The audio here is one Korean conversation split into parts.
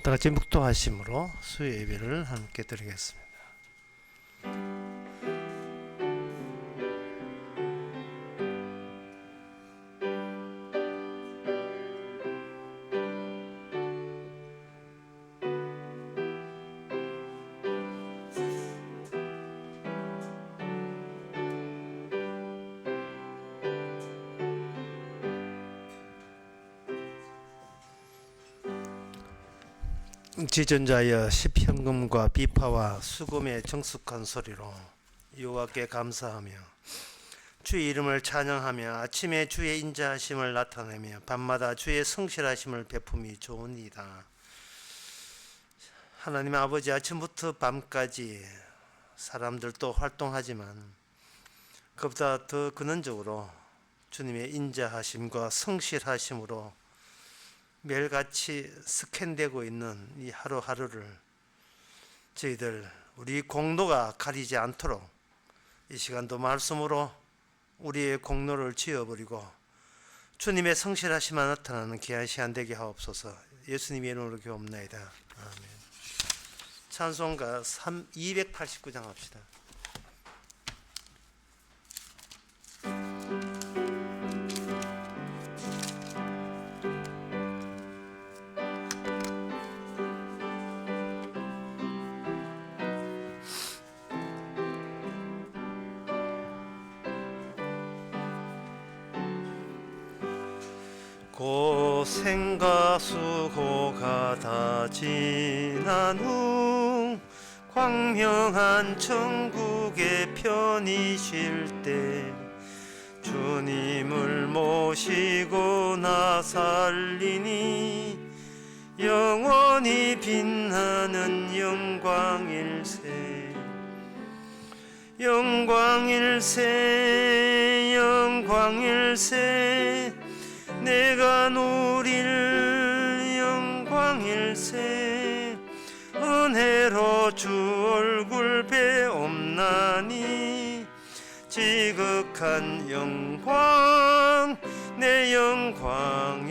다 같이 묵도하심으로 수요 예배를 함께 드리겠습니다. 지존자여 시편금과 비파와 수금의 정숙한 소리로 여호와께 감사하며 주의 이름을 찬양하며 아침에 주의 인자하심을 나타내며 밤마다 주의 성실하심을 베품이 좋으니이다. 하나님 아버지, 아침부터 밤까지 사람들도 활동하지만 그보다 더 근원적으로 주님의 인자하심과 성실하심으로 매일같이 스캔되고 있는 이 하루하루를 저희들 우리 공로가 가리지 않도록 이 시간도 말씀으로 우리의 공로를 지어버리고 주님의 성실하심만 나타나는 귀한 시간 되게 하옵소서. 예수님의 이름으로 기도옵나이다. 아멘. 찬송가 289장 합시다. 고생과 수고가 다 지난 후 광명한 천국에 편히 쉴 때 주님을 모시고 나 살리니 영원히 빛나는 영광일세. 영광일세 영광일세 내가 누릴 영광일세. 은혜로 주 얼굴 배옵나니 지극한 영광 내 영광일세.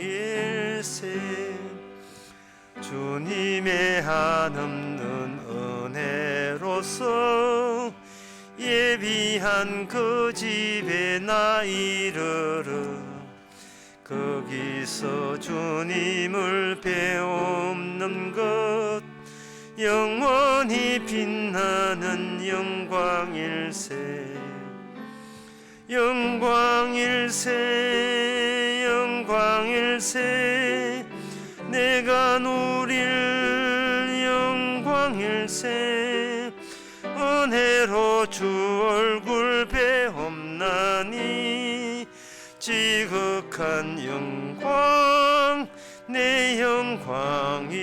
주님의 한없는 은혜로서 예비한 그 집에 나 이르러 거기서 주님을 배움는 것 영원히 빛나는 영광일세. 영광일세 영광일세 내가 누릴 영광일세. 은혜로 주 얼굴 배옵나니 지극한 영광 내 영광일세.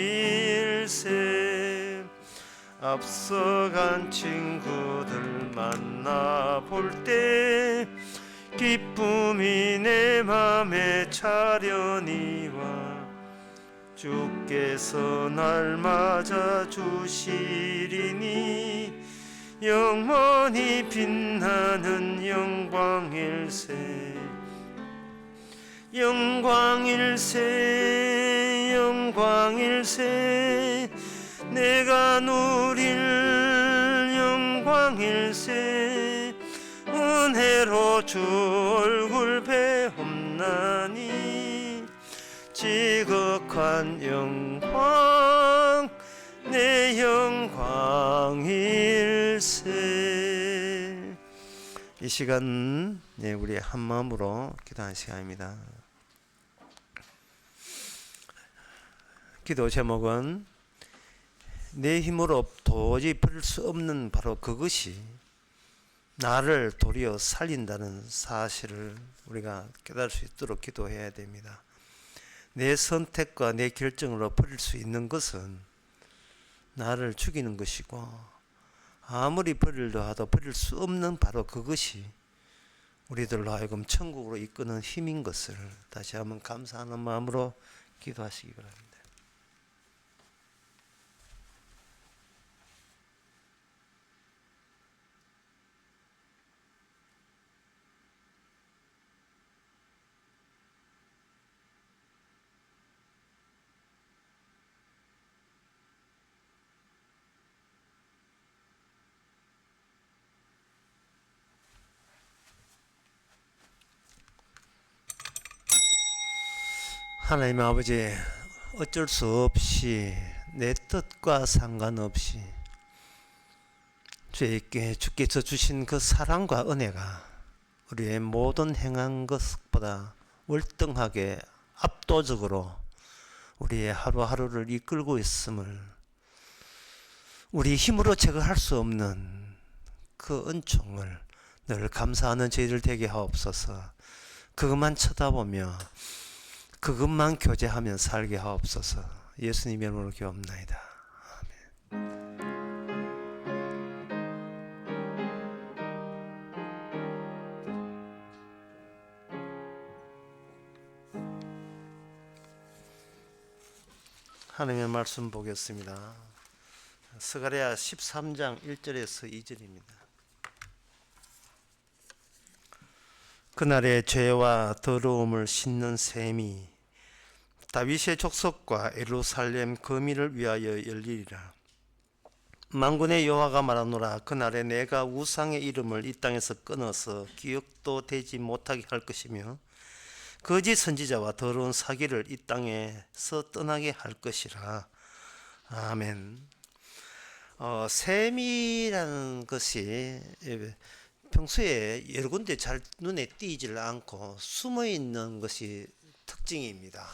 앞서간 친구들 만나볼 때 기쁨이 내 맘에 차려니와 주께서 날 맞아 주시리니 영원히 빛나는 영광일세. 영광일세 영광일세 내가 누릴 영광일세. 은혜로 주 얼굴 배옵나니 지극한 영광 내 영광일세. 이 시간 우리 한 마음으로 기도하는 시간입니다. 기도 제목은 내 힘으로 도저히 버릴 수 없는 바로 그것이 나를 도리어 살린다는 사실을 우리가 깨달을 수 있도록 기도해야 됩니다. 내 선택과 내 결정으로 버릴 수 있는 것은 나를 죽이는 것이고 아무리 버리려 하도 버릴 수 없는 바로 그것이 우리들로 하여금 천국으로 이끄는 힘인 것을 다시 한번 감사하는 마음으로 기도하시기 바랍니다. 하나님 아버지, 어쩔 수 없이 내 뜻과 상관없이 주께서 주신 그 사랑과 은혜가 우리의 모든 행한 것보다 월등하게 압도적으로 우리의 하루하루를 이끌고 있음을, 우리 힘으로 제거할 수 없는 그 은총을 늘 감사하는 저희들 되게 하옵소서. 그것만 쳐다보며 그것만 교제하며 살게 하옵소서. 예수님의 이름으로 기도합나이다. 하나님의 말씀 보겠습니다. 스가랴 13장 1절에서 2절입니다. 그날의 죄와 더러움을 씻는 셈이 다윗의 족속과 예루살렘 거민을 위하여 열리리라. 만군의 여호와가 말하노라. 그날에 내가 우상의 이름을 이 땅에서 끊어서 기억도 되지 못하게 할 것이며 거짓 선지자와 더러운 사기를 이 땅에서 떠나게 할 것이라. 아멘. 셈이라는 것이 평소에 여러 군데 잘 눈에 띄질 않고 숨어 있는 것이 특징입니다.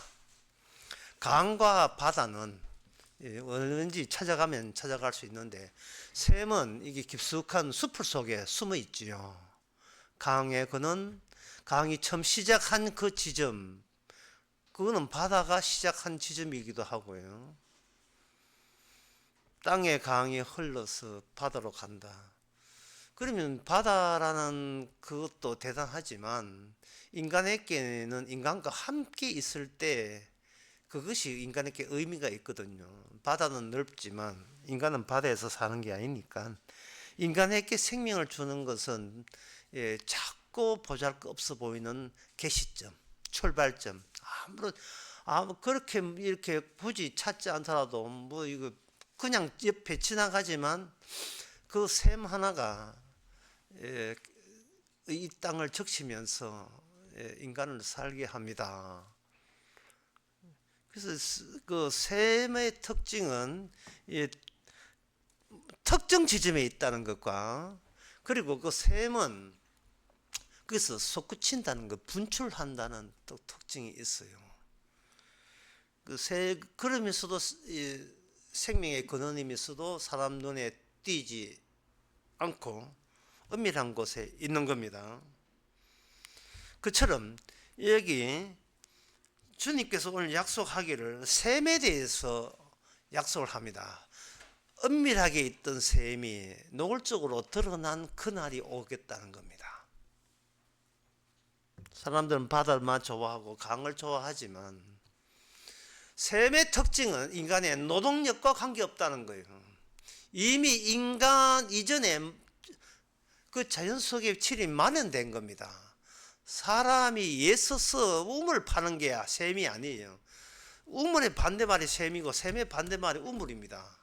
강과 바다는 어딘지 찾아가면 찾아갈 수 있는데, 셈은 이게 깊숙한 숲을 속에 숨어 있지요. 강이 처음 시작한 그 지점, 그거는 바다가 시작한 지점이기도 하고요. 땅에 강이 흘러서 바다로 간다. 그러면 바다라는 그것도 대단하지만 인간에게는 인간과 함께 있을 때 그것이 인간에게 의미가 있거든요. 바다는 넓지만 인간은 바다에서 사는 게 아니니까 인간에게 생명을 주는 것은 작고 보잘것없어 보이는 개시점, 출발점, 그렇게 이렇게 굳이 찾지 않더라도 뭐 이거 그냥 옆에 지나가지만 그 셈 하나가 이 땅을 적시면서 인간을 살게 합니다. 그래서 그 셈의 특징은 특정 지점에 있다는 것과, 그리고 그 셈은 그래서 솟구친다는 것, 분출한다는 또 특징이 있어요. 그러면서도 생명의 근원이면서도 사람 눈에 띄지 않고 은밀한 곳에 있는 겁니다. 그처럼 여기 주님께서 오늘 약속하기를 셈에 대해서 약속을 합니다. 은밀하게 있던 셈이 노골적으로 드러난 그날이 오겠다는 겁니다. 사람들은 바다만 좋아하고 강을 좋아하지만 셈의 특징은 인간의 노동력과 관계없다는 거예요. 이미 인간 이전에 그 자연 속에 칠이 만연된 겁니다. 사람이 애써서 우물 파는 게 셈이 아니에요. 우물의 반대말이 셈이고 셈의 반대말이 우물입니다.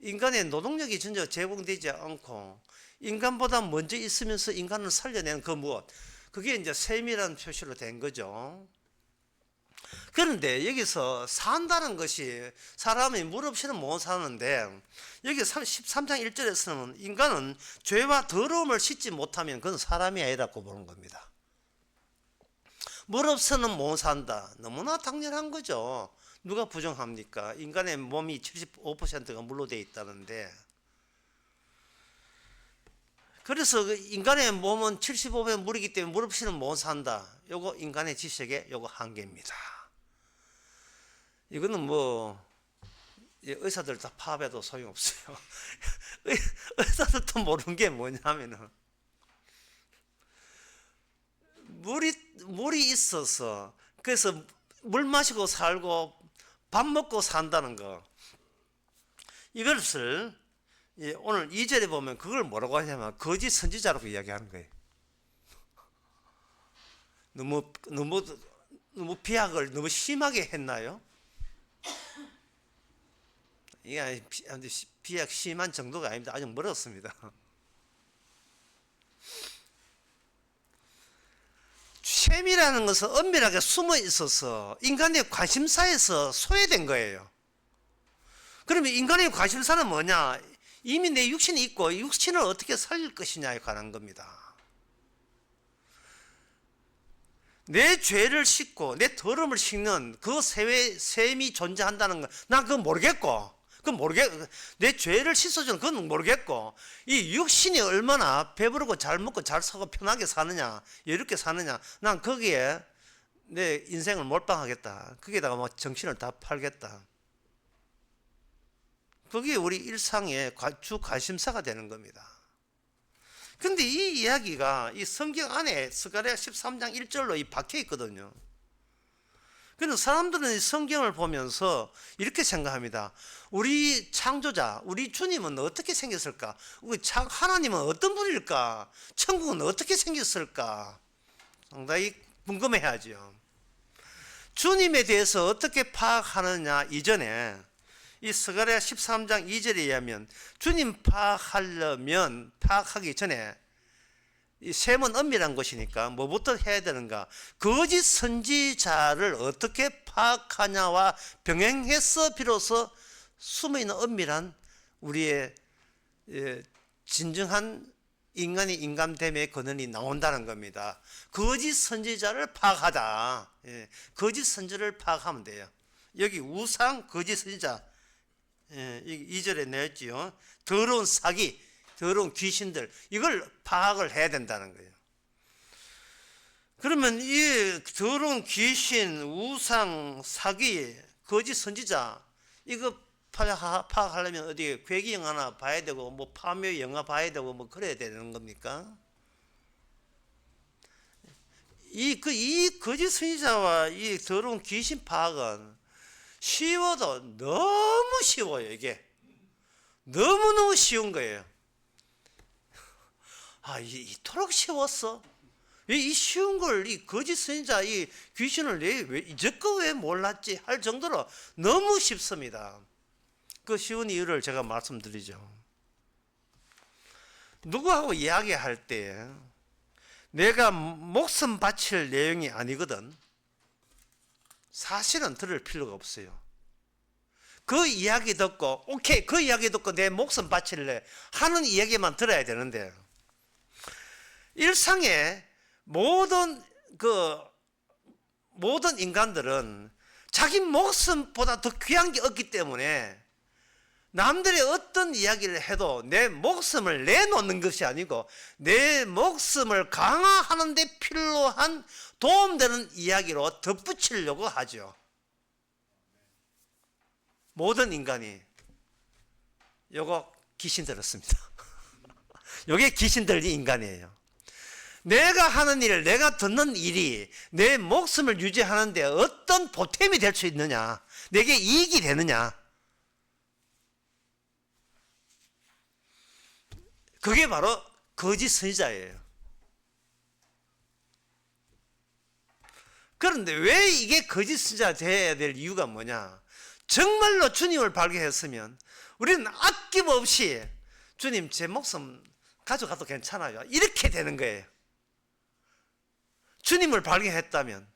인간의 노동력이 전혀 제공되지 않고 인간보다 먼저 있으면서 인간을 살려낸 그 무엇, 그게 이제 셈이라는 표시로 된 거죠. 그런데 여기서 산다는 것이 사람이 물 없이는 못 사는데, 여기 13장 1절에서는 인간은 죄와 더러움을 씻지 못하면 그건 사람이 아니라고 보는 겁니다. 물 없이는 못 산다. 너무나 당연한 거죠. 누가 부정합니까? 인간의 몸이 75%가 물로 되어 있다는데, 그래서 인간의 몸은 75% 물이기 때문에 물 없이는 못 산다. 요거 인간의 지식의 요거 한계입니다. 이거는 뭐 의사들 다 파업해도 소용없어요. 의사들도 모르는 게 뭐냐면은 물이 있어서, 그래서 물 마시고 살고 밥 먹고 산다는 거, 이것을 오늘 2절에 보면 그걸 뭐라고 하냐면 거짓 선지자라고 이야기하는 거예요. 너무 비약을 너무 심하게 했나요? 이게 비약 심한 정도가 아닙니다. 아주 멀었습니다. 셈이라는 것은 엄밀하게 숨어 있어서 인간의 관심사에서 소외된 거예요. 그러면 인간의 관심사는 뭐냐? 이미 내 육신이 있고 육신을 어떻게 살릴 것이냐에 관한 겁니다. 내 죄를 씻고 내 더러움을 씻는 그 셈이 존재한다는 거, 난 그건 모르겠고, 내 죄를 씻어주는 그건 모르겠고, 이 육신이 얼마나 배부르고 잘 먹고 잘 사고 편하게 사느냐, 이렇게 사느냐, 난 거기에 내 인생을 몰빵하겠다. 거기에다가 뭐 정신을 다 팔겠다. 그게 우리 일상의 주 관심사가 되는 겁니다. 근데 이 이야기가 이 성경 안에 스가랴 13장 1절로 박혀 있거든요. 그래서 사람들은 이 성경을 보면서 이렇게 생각합니다. 우리 창조자, 우리 주님은 어떻게 생겼을까? 우리 하나님은 어떤 분일까? 천국은 어떻게 생겼을까? 상당히 궁금해하죠. 주님에 대해서 어떻게 파악하느냐 이전에 이 스가랴 13장 2절에 의하면 주님 파악하기 전에 이 셈은 엄밀한 것이니까 뭐부터 해야 되는가? 거짓 선지자를 어떻게 파악하냐와 병행해서 비로소 숨어있는 엄밀한 우리의 진정한 인간이 인간됨의 근원이 나온다는 겁니다. 거짓 선지자를 파악하자. 거짓 선지를 파악하면 돼요. 여기 우상 거짓 선지자 2절에 내었지요. 더러운 사기, 더러운 귀신들, 이걸 파악을 해야 된다는 거예요. 그러면 이 더러운 귀신, 우상, 사기, 거짓 선지자, 이거 파악하려면 어디 괴기 영화나 봐야 되고, 뭐 파묘 영화 봐야 되고, 뭐 그래야 되는 겁니까? 이 거짓 선지자와 이 더러운 귀신 파악은 쉬워도 너무 쉬워요. 이게 너무너무 쉬운 거예요. 이토록 쉬웠어? 이 쉬운 걸 이 거짓 선지자 이 귀신을 이제껏 왜 몰랐지 할 정도로 너무 쉽습니다. 그 쉬운 이유를 제가 말씀드리죠. 누구하고 이야기할 때 내가 목숨 바칠 내용이 아니거든. 사실은 들을 필요가 없어요. 그 이야기 듣고 오케이 그 이야기 듣고 내 목숨 바칠래 하는 이야기만 들어야 되는데, 일상의 모든 인간들은 자기 목숨보다 더 귀한 게 없기 때문에 남들이 어떤 이야기를 해도 내 목숨을 내놓는 것이 아니고 내 목숨을 강화하는 데 필요한 도움되는 이야기로 덧붙이려고 하죠. 모든 인간이 요거 귀신 들었습니다. 요게 귀신 들린 인간이에요. 내가 하는 일, 내가 듣는 일이 내 목숨을 유지하는데 어떤 보탬이 될 수 있느냐, 내게 이익이 되느냐, 그게 바로 거짓 선지자예요. 그런데 왜 이게 거짓 선지자가 되어야 될 이유가 뭐냐? 정말로 주님을 발견했으면 우리는 아낌없이 주님 제 목숨 가져가도 괜찮아요, 이렇게 되는 거예요. 주님을 발견했다면.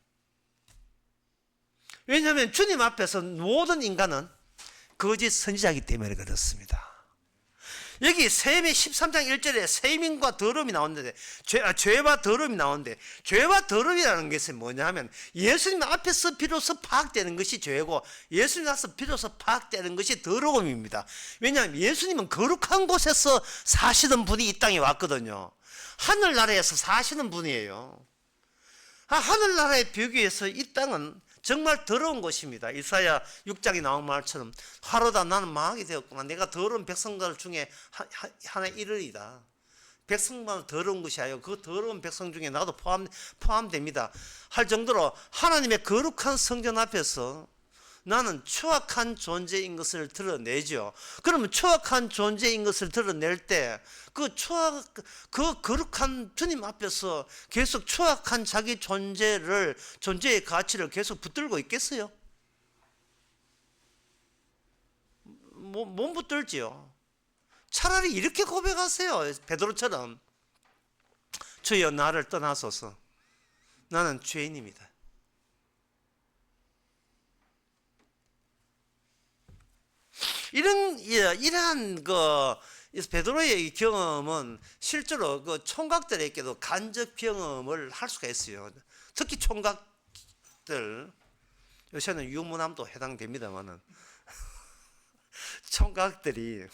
왜냐하면 주님 앞에서 모든 인간은 거짓 선지자이기 때문에 그렇습니다. 여기 세미 13장 1절에 세민과 더러움이 나오는데 죄와 더러움이 나오는데, 죄와 더러움이라는 것이 뭐냐 하면 예수님 앞에서 비로소 파악되는 것이 죄고 예수님 앞에서 비로소 파악되는 것이 더러움입니다. 왜냐하면 예수님은 거룩한 곳에서 사시는 분이 이 땅에 왔거든요. 하늘나라에서 사시는 분이에요. 하늘나라에 비교해서 이 땅은 정말 더러운 곳입니다. 이사야 6장에 나온 말처럼 하루다 나는 망하게 되었구나. 내가 더러운 백성들 중에 하나에 이르리다. 백성만 더러운 것이 아니고 그 더러운 백성 중에 나도 포함됩니다 할 정도로 하나님의 거룩한 성전 앞에서 나는 추악한 존재인 것을 드러내죠. 그러면 추악한 존재인 것을 드러낼 때 그 거룩한 주님 앞에서 계속 추악한 자기 존재의 가치를 계속 붙들고 있겠어요? 못 붙들지요. 차라리 이렇게 고백하세요. 베드로처럼 주여 나를 떠나소서. 나는 죄인입니다. 이러한 베드로의 경험은 실제로 그 총각들에게도 간접 경험을 할 수가 있어요. 특히 총각들, 요새는 유부남도 해당됩니다만은 총각들이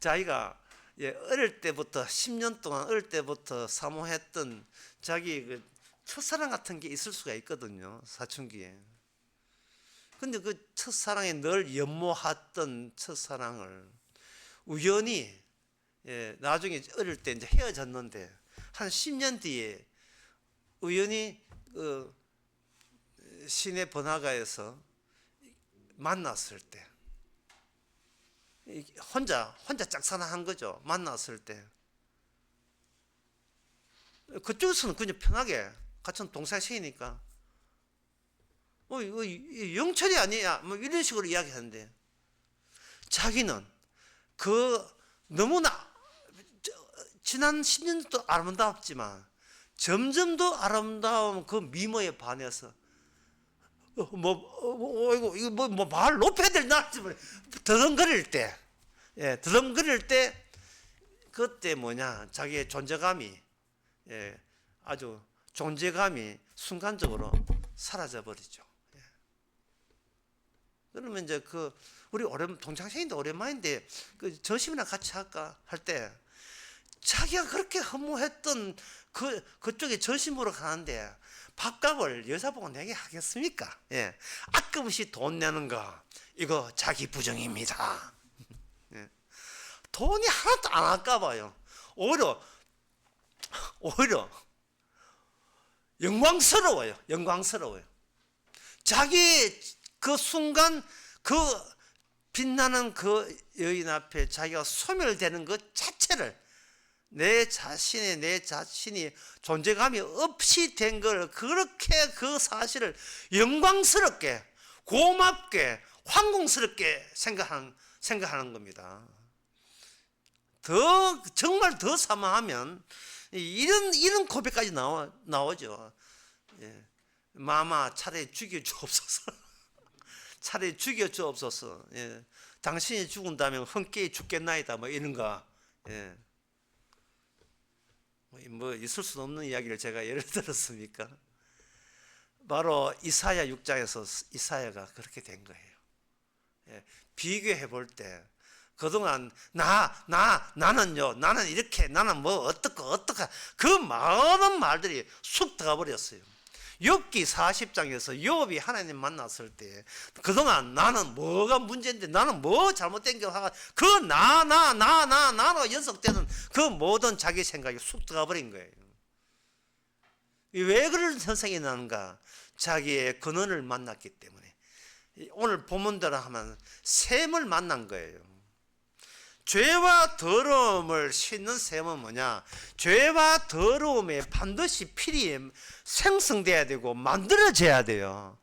자기가 어릴 때부터 10년 동안 어릴 때부터 사모했던 자기 그 첫사랑 같은 게 있을 수가 있거든요. 사춘기에. 근데 그 첫사랑에 늘 연모했던 첫사랑을 우연히 나중에 어릴 때 이제 헤어졌는데 한 10년 뒤에 우연히 그 시내 번화가에서 만났을 때 혼자 짝사랑한 거죠. 만났을 때 그쪽에서는 그냥 편하게 같은 동생이니까 이거 영철이 아니야 뭐 이런 식으로 이야기하는데 자기는 그 너무나 지난 10년도 아름답지만 점점 더 아름다운 그 미모에 반해서 말 높여야 될나 더듬거릴 때, 더듬거릴 때 그때 자기의 존재감이 아주 존재감이 순간적으로 사라져 버리죠. 그러면 이제 우리 동창생인데 오랜만인데 그 점심이나 같이 할까 할 때 자기가 그렇게 허무했던 그쪽에 점심으로 가는데 밥값을 여자보고 내게 하겠습니까? 아낌없이 돈 내는 거 이거 자기 부정입니다. 돈이 하나도 안 아까워요. 오히려 영광스러워요. 자기 그 순간 그 빛나는 그 여인 앞에 자기가 소멸되는 것 자체를 내 자신이 존재감이 없이 된 걸 그렇게 그 사실을 영광스럽게 고맙게 황공스럽게 생각하는 겁니다. 정말 더 사모하면 이런 고백까지 나오죠. 마마 차라리 죽여주옵소서. 차라리 죽여주옵소서. 당신이 죽은다면 흔쾌히 죽겠나이다. 뭐 이런 거. 뭐 있을 수 없는 이야기를 제가 예를 들었습니까? 바로 이사야 6장에서 이사야가 그렇게 된 거예요. 비교해 볼 때 그동안 나는 이렇게 나는 뭐 어떻고 그 많은 말들이 쑥 들어가 버렸어요. 욥기 40장에서 욥이 하나님 만났을 때 그동안 나는 뭐가 문제인데 나는 뭐 잘못된 게 하가 나로 연속되는 그 모든 자기 생각이 쑥 들어가 버린 거예요. 왜 그런 현상이 나는가? 자기의 근원을 만났기 때문에. 오늘 본문대로 하면 샘을 만난 거예요. 죄와 더러움을 씻는 셈은 뭐냐? 죄와 더러움에 반드시 필히 생성돼야 되고 만들어져야 돼요.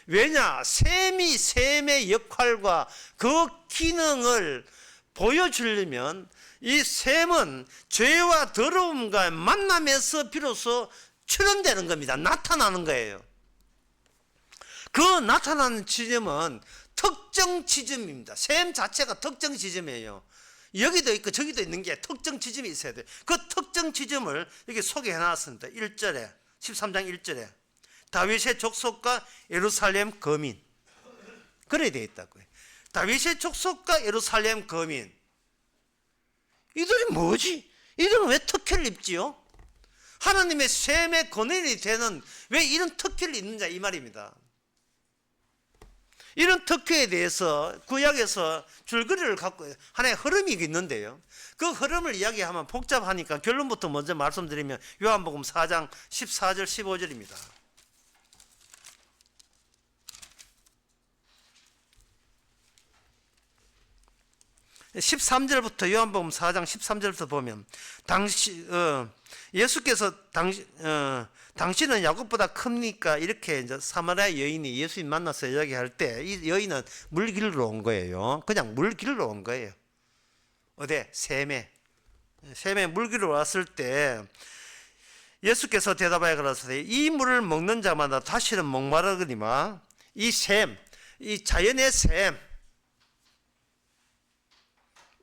왜냐? 셈의 역할과 그 기능을 보여주려면 이 셈은 죄와 더러움과 만남에서 비로소 출현되는 겁니다. 나타나는 거예요. 그 나타나는 지점은 특정 지점입니다. 셈 자체가 특정 지점이에요. 여기도 있고 저기도 있는 게 특정 지점이 있어야 돼요. 그 특정 지점을 이렇게 소개해 놨습니다. 1절에 13장 1절에 다윗의 족속과 예루살렘 거민 그래 되어 있다고요. 다윗의 족속과 예루살렘 거민 이들이 뭐지? 이들은 왜 특혜를 입지요? 하나님의 셈의 권한이 되는 왜 이런 특혜를 입는자 이 말입니다. 이런 특혜에 대해서 구약에서 줄거리를 갖고 하나의 흐름이 있는데요. 그 흐름을 이야기하면 복잡하니까 결론부터 먼저 말씀드리면 요한복음 4장 14절 15절입니다. 13절부터 요한복음 4장 13절부터 보면 예수께서 당신은 야곱보다 큽니까? 이렇게 이제 사마리아 여인이 예수님 만나서 이야기할 때 이 여인은 물 길러 온 거예요. 그냥 물 길러 온 거예요. 어디? 샘에 물 길러 왔을 때 예수께서 대답하여 가라사대 이 물을 먹는 자마다 다시는 목마르거니와 이 샘, 이 자연의 샘,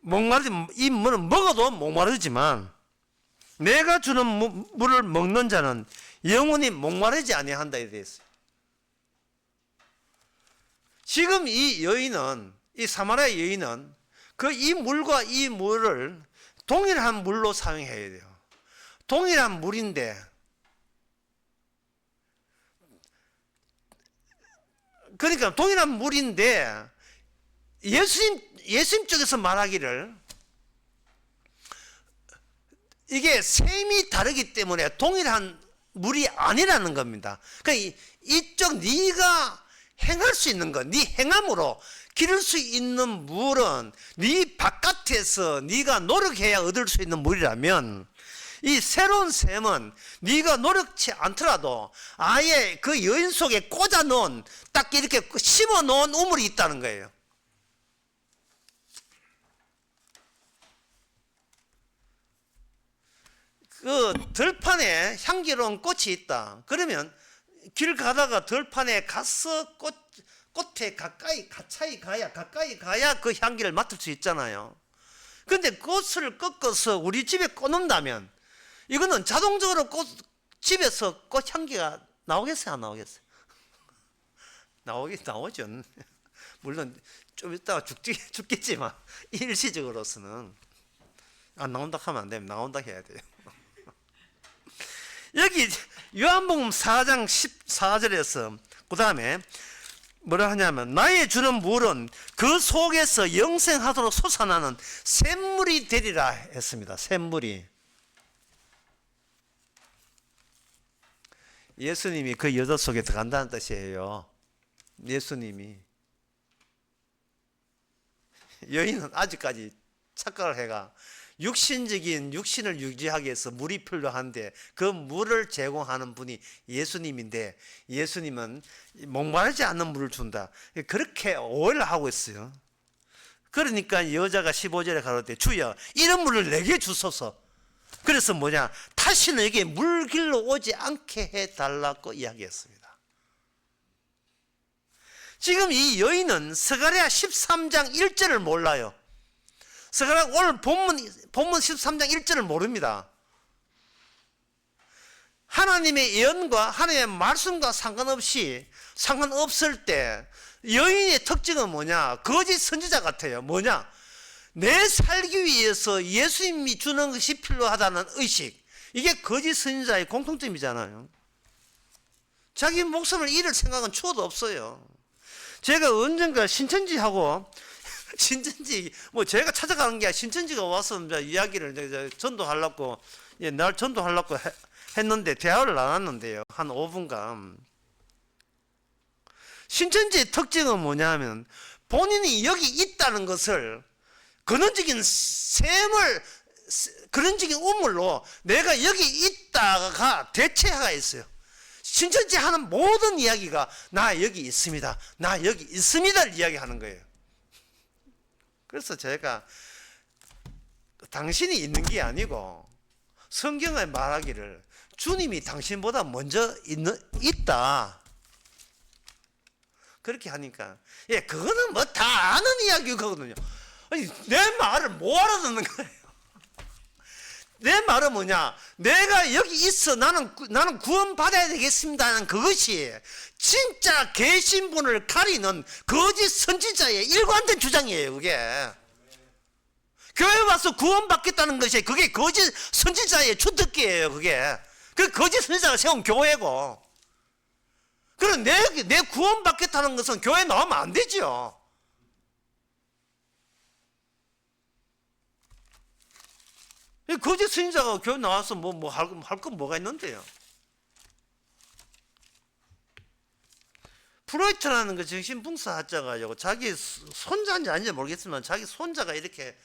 목마르지, 이 물은 먹어도 목마르지만 내가 주는 물을 먹는 자는 영원히 목마르지 아니한다 이렇게 되어 있어요. 지금 이 여인은, 이 사마리아 여인은 그 이 물과 이 물을 동일한 물로 사용해야 돼요. 동일한 물인데 그러니까 동일한 물인데 예수님 쪽에서 말하기를 이게 셈이 다르기 때문에 동일한 물이 아니라는 겁니다. 그러니까 이쪽 네가 행할 수 있는 것, 네 행함으로 기를 수 있는 물은 네 바깥에서 네가 노력해야 얻을 수 있는 물이라면 이 새로운 셈은 네가 노력치 않더라도 아예 그 여인 속에 꽂아 놓은 딱 이렇게 심어 놓은 우물이 있다는 거예요. 그 들판에 향기로운 꽃이 있다. 그러면 길 가다가 들판에 가서 꽃에 가까이 가야 그 향기를 맡을 수 있잖아요. 그런데 꽃을 꺾어서 우리 집에 꽂는다면 이거는 자동적으로 집에서 꽃향기가 나오겠어요? 안 나오겠어요? 나오죠. 물론 좀 이따가 죽겠지만 일시적으로서는 안 나온다 하면 안 됩니다. 나온다 해야 돼요. 여기 요한복음 4장 14절에서 그 다음에 뭐라 하냐면 나의 주는 물은 그 속에서 영생하도록 솟아나는 샘물이 되리라 했습니다. 샘물이. 예수님이 그 여자 속에 들어간다는 뜻이에요. 예수님이. 여인은 아직까지 착각을 해가 육신적인 육신을 유지하기 위해서 물이 필요한데 그 물을 제공하는 분이 예수님인데 예수님은 목마르지 않는 물을 준다. 그렇게 오해를 하고 있어요. 그러니까 여자가 15절에 가로되 주여 이런 물을 내게 주소서. 그래서 뭐냐, 다시는 여기에 물길로 오지 않게 해달라고 이야기했습니다. 지금 이 여인은 스가랴 13장 1절을 몰라요. 스가랴 오늘 본문 13장 1절을 모릅니다. 하나님의 예언과 하나님의 말씀과 상관없을 때 여인의 특징은 뭐냐? 거짓 선지자 같아요. 뭐냐? 내 살기 위해서 예수님이 주는 것이 필요하다는 의식. 이게 거짓 선지자의 공통점이잖아요. 자기 목숨을 잃을 생각은 추워도 없어요. 제가 언젠가 신천지하고 뭐 제가 찾아가는 게 아니라 신천지가 와서 이야기를 전도하려고 날 전도하려고 했는데 대화를 나눴는데요. 한 5분간. 신천지의 특징은 뭐냐면 본인이 여기 있다는 것을 근원적인 근원적인 우물로 내가 여기 있다가 대체가 있어요. 신천지 하는 모든 이야기가 나 여기 있습니다. 나 여기 있습니다를 이야기하는 거예요. 그래서 제가 당신이 있는 게 아니고 성경에 말하기를 주님이 당신보다 먼저 있다. 그렇게 하니까 그거는 뭐 다 아는 이야기거든요. 아니, 내 말을 뭐 알아듣는 거예요? 내 말은 뭐냐? 내가 여기 있어. 나는 구원받아야 되겠습니다. 하는 그것이 진짜 계신 분을 가리는 거짓 선지자의 일관된 주장이에요, 그게. 교회 와서 구원받겠다는 것이 그게 거짓 선지자의 주특기예요, 그게. 그 거짓 선지자가 세운 교회고. 그럼 내 구원받겠다는 것은 교회 나오면 안 되죠. 거짓 선지자가 교회 나와서 할 건 뭐가 있는데요? 프로이트라는 그 정신분석학자가 자기 손자인지 아닌지 모르겠지만 자기 손자가 이렇게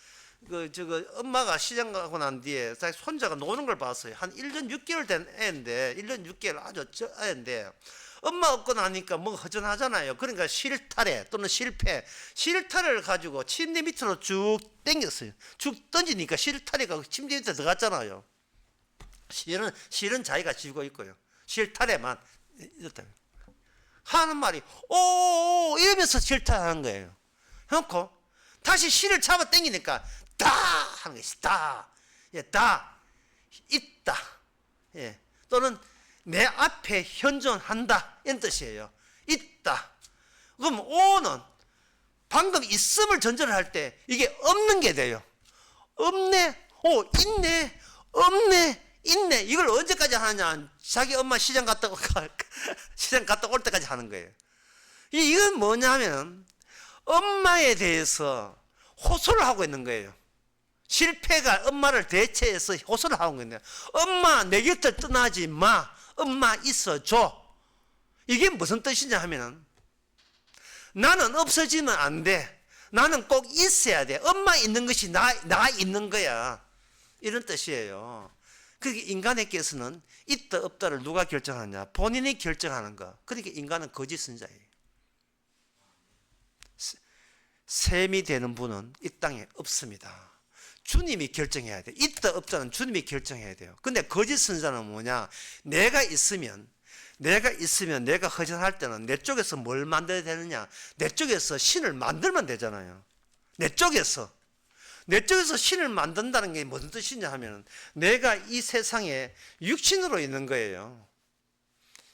엄마가 시장 가고 난 뒤에 자기 손자가 노는 걸 봤어요. 한 1년 6개월 된 애인데 1년 6개월 아주 애인데 엄마 없고 나니까 뭐 허전하잖아요. 그러니까 실타래 또는 실타래를 가지고 침대 밑으로 쭉 당겼어요. 쭉 던지니까 실타래가 침대 밑에 들어갔잖아요. 실은 자기가 지고 있고요. 실타래만 이렇다 하는 말이 오 이러면서 실타하는 거예요. 해놓고 다시 실을 잡아 당기니까 다 하는 것이 다 있다. 예. 또는 내 앞에 현존한다 이런 뜻이에요. 있다. 그럼 오는 방금 있음을 전제를 할 때 이게 없는 게 돼요. 없네, 있네, 없네, 있네. 이걸 언제까지 하느냐? 자기 엄마 시장 갔다 올 때까지 하는 거예요. 이건 뭐냐면 엄마에 대해서 호소를 하고 있는 거예요. 실패가 엄마를 대체해서 호소를 하고 있는 거예요. 엄마 내 곁을 떠나지 마. 엄마 있어줘. 이게 무슨 뜻이냐 하면은 나는 없어지면 안 돼. 나는 꼭 있어야 돼. 엄마 있는 것이 나 있는 거야. 이런 뜻이에요. 그게 인간에게서는 있다 없다를 누가 결정하느냐? 본인이 결정하는 거. 그러니까 인간은 거짓 선자예요. 셈이 되는 분은 이 땅에 없습니다. 주님이 결정해야 돼. 있다 없다는 주님이 결정해야 돼요. 근데 거짓 선자는 뭐냐? 내가 있으면 내가 허전할 때는 내 쪽에서 뭘 만들어야 되느냐? 내 쪽에서 신을 만들면 되잖아요. 내 쪽에서 신을 만든다는 게 무슨 뜻이냐 하면 내가 이 세상에 육신으로 있는 거예요.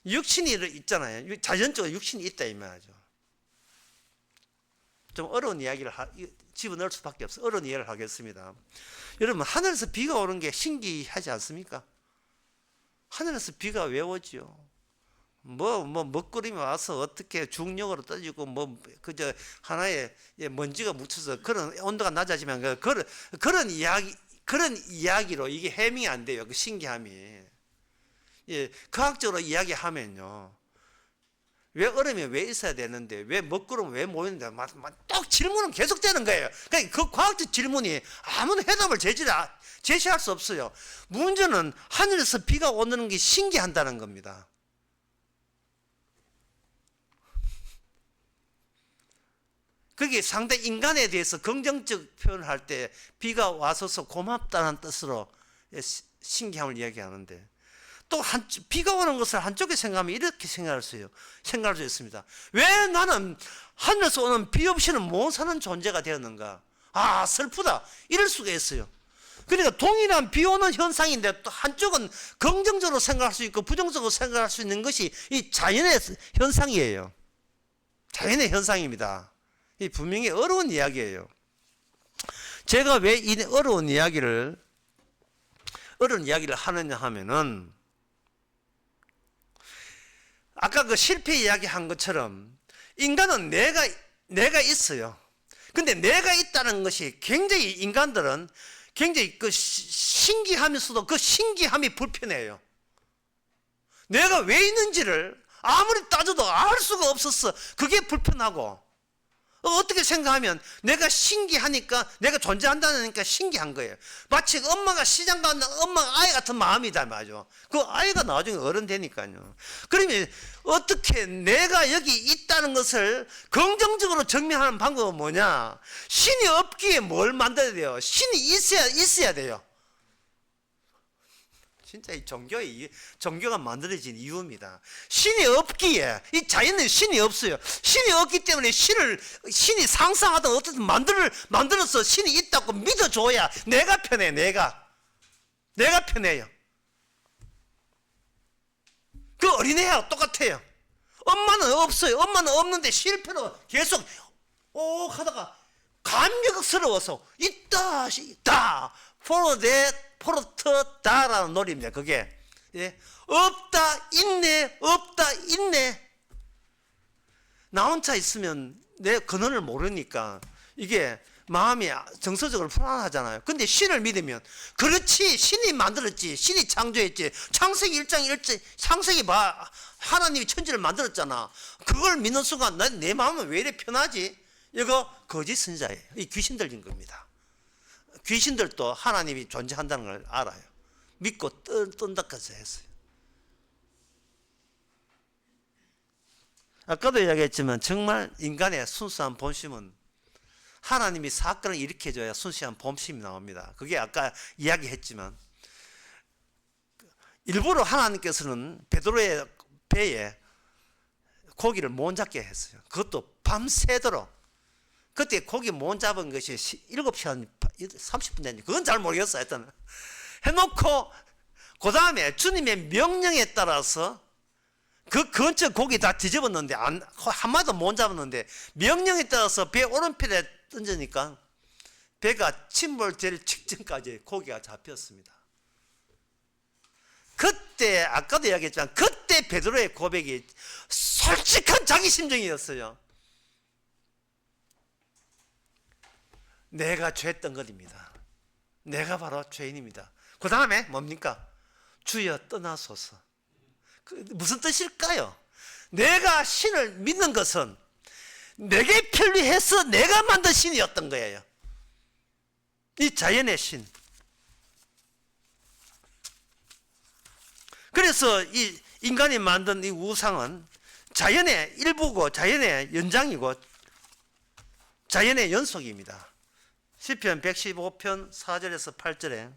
육신이 있잖아요. 자연적으로 육신이 있다 이 말이죠. 좀 어려운 이야기를 집어넣을 수밖에 없어요. 어려운 이야기를 하겠습니다. 여러분 하늘에서 비가 오는 게 신기하지 않습니까? 하늘에서 비가 왜 오지요? 먹구름이 와서 어떻게 중력으로 떠지고 그저 하나의 먼지가 묻혀서 그런 온도가 낮아지면 그런 이야기로 이게 해명이 안 돼요. 그 신기함이. 예, 과학적으로 이야기하면요. 왜 얼음이 왜 있어야 되는데 왜 먹구름 왜 모이는데 또 질문은 계속되는 거예요. 그러니까 그 과학적 질문이 아무런 해답을 제시할 수 없어요. 문제는 하늘에서 비가 오는 게 신기한다는 겁니다. 그게 상대 인간에 대해서 긍정적 표현을 할 때 비가 와서서 고맙다는 뜻으로 신기함을 이야기하는데 또 비가 오는 것을 한쪽에 생각하면 이렇게 생각할 수 있습니다. 왜 나는 하늘에서 오는 비 없이는 못 사는 존재가 되었는가? 아 슬프다. 이럴 수가 있어요. 그러니까 동일한 비 오는 현상인데 또 한쪽은 긍정적으로 생각할 수 있고 부정적으로 생각할 수 있는 것이 이 자연의 현상이에요. 자연의 현상입니다. 이 분명히 어려운 이야기예요. 제가 왜 이 어려운 이야기를 하느냐 하면은 아까 그 실패 이야기 한 것처럼 인간은 내가 있어요. 근데 내가 있다는 것이 굉장히 인간들은 굉장히 그 신기하면서도 그 신기함이 불편해요. 내가 왜 있는지를 아무리 따져도 알 수가 없었어. 그게 불편하고 어떻게 생각하면 내가 신기하니까 내가 존재한다니까 신기한 거예요. 마치 엄마가 시장 가는 엄마가 아이 같은 마음이다 말이죠. 그 아이가 나중에 어른 되니까요. 그러면 어떻게 내가 여기 있다는 것을 긍정적으로 증명하는 방법은 뭐냐? 신이 없기에 뭘 만들어야 돼요? 신이 있어야 돼요. 진짜 이 종교가 만들어진 이유입니다. 신이 없기에 이 자연에 신이 없어요. 신이 없기 때문에 신이 상상하든 어떻든 만들어서 신이 있다고 믿어줘야 내가 편해. 내가 편해요. 그 어린애하고 똑같아요. 엄마는 없어요. 엄마는 없는데 실패로 계속 하다가 감격스러워서 있다 포르트다라는 놀이입니다. 그게 없다 있네. 나 혼자 있으면 내 근원을 모르니까 이게 마음이 정서적으로 불안하잖아요. 근데 신을 믿으면 그렇지 신이 만들었지 신이 창조했지 창세기 1장 1절 창세기 하나님이 천지를 만들었잖아. 그걸 믿는 순간 내 마음은 왜 이렇게 편하지? 이거 거짓 선자예요. 이 귀신 들린 겁니다. 귀신들도 하나님이 존재한다는 걸 알아요. 믿고 뜬다까지 했어요. 아까도 이야기했지만 정말 인간의 순수한 본심은 하나님이 사건을 일으켜줘야 순수한 본심이 나옵니다. 그게 아까 이야기했지만 일부러 하나님께서는 베드로의 배에 고기를 못 잡게 했어요. 그것도 밤새도록. 그때 고기 못 잡은 것이 7시간 30분 됐는지 그건 잘 모르겠어요. 하여튼 해놓고 그 다음에 주님의 명령에 따라서 그 근처 고기 다 뒤집었는데 한 마리도 못 잡았는데 명령에 따라서 배 오른편에 던지니까 배가 침몰될 직전까지 고기가 잡혔습니다. 그때 아까도 이야기했지만 그때 베드로의 고백이 솔직한 자기 심정이었어요. 내가 죄했던 것입니다. 내가 바로 죄인입니다. 그 다음에 뭡니까? 주여 떠나소서. 무슨 뜻일까요? 내가 신을 믿는 것은 내게 편리해서 내가 만든 신이었던 거예요. 이 자연의 신. 그래서 이 인간이 만든 이 우상은 자연의 일부고 자연의 연장이고 자연의 연속입니다. 시편 115편 4절에서 8절에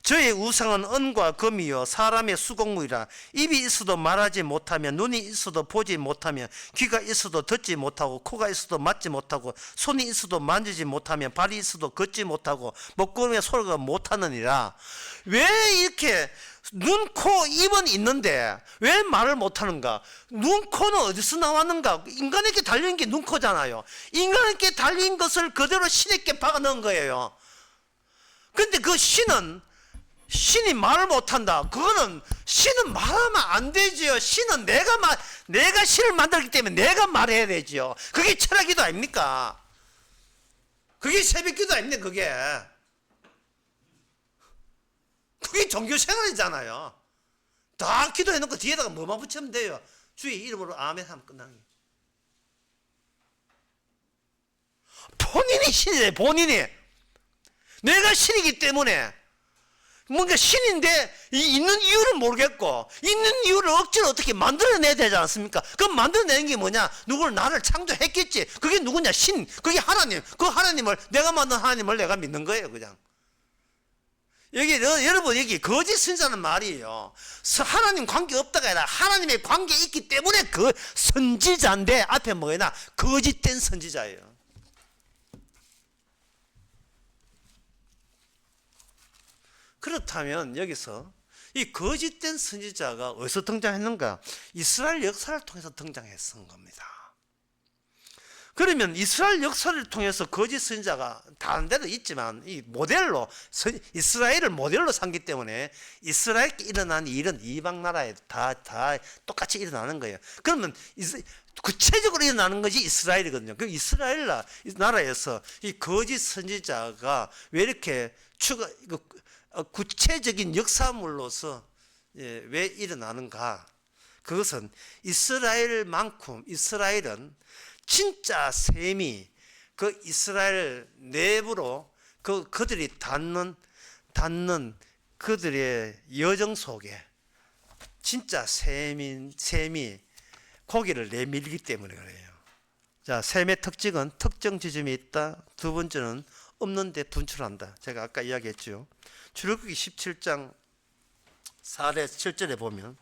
저의 우상은 은과 금이요 사람의 수공물이라 입이 있어도 말하지 못하며 눈이 있어도 보지 못하며 귀가 있어도 듣지 못하고 코가 있어도 맞지 못하고 손이 있어도 만지지 못하며 발이 있어도 걷지 못하고 목구멍에 소리가 못하느니라. 왜 이렇게 눈, 코, 입은 있는데 왜 말을 못하는가? 눈, 코는 어디서 나왔는가? 인간에게 달린 게 눈, 코잖아요. 인간에게 달린 것을 그대로 신에게 박아 넣은 거예요. 근데 그 신이 말을 못한다. 그거는 신은 말하면 안 되지요. 신은 내가 신을 만들기 때문에 내가 말해야 되지요. 그게 철학기도 아닙니까? 그게 새벽기도 아닙니까? 그게 종교생활이잖아요. 다 기도해놓고 뒤에다가 뭐만 붙이면 돼요. 주의 이름으로 아멘 하면 끝나는 거예요. 본인이 신이래. 본인이 내가 신이기 때문에 뭔가 신인데 있는 이유를 모르겠고 있는 이유를 억지로 어떻게 만들어내야 되지 않습니까? 그럼 만들어내는 게 뭐냐? 나를 창조했겠지. 그게 누구냐? 신. 그게 하나님. 그 하나님을 내가 만든 하나님을 내가 믿는 거예요. 그냥 여러분 여기 거짓 선지자는 말이에요. 하나님 관계 없다가 아니라 하나님의 관계 있기 때문에 그 선지자인데 앞에 뭐냐? 거짓된 선지자예요. 그렇다면 여기서 이 거짓된 선지자가 어디서 등장했는가? 이스라엘 역사를 통해서 등장했던 겁니다. 그러면 이스라엘 역사를 통해서 거짓 선지자가 다른 데도 있지만 이 모델로 이스라엘을 모델로 삼기 때문에 이스라엘에 일어난 일은 이방 나라에 다 똑같이 일어나는 거예요. 그러면 구체적으로 일어나는 것이 이스라엘이거든요. 그 이스라엘 나라에서 이 거짓 선지자가 왜 이렇게 구체적인 역사물로서 왜 일어나는가? 그것은 이스라엘은 진짜 셈이 그 이스라엘 내부로 그들이 닿는 그들의 여정 속에 진짜 셈이 고기를 내밀기 때문에 그래요. 자, 셈의 특징은 특정 지점이 있다. 두 번째는 없는데 분출한다. 제가 아까 이야기했죠. 출애굽기 17장 4절 7절에 보면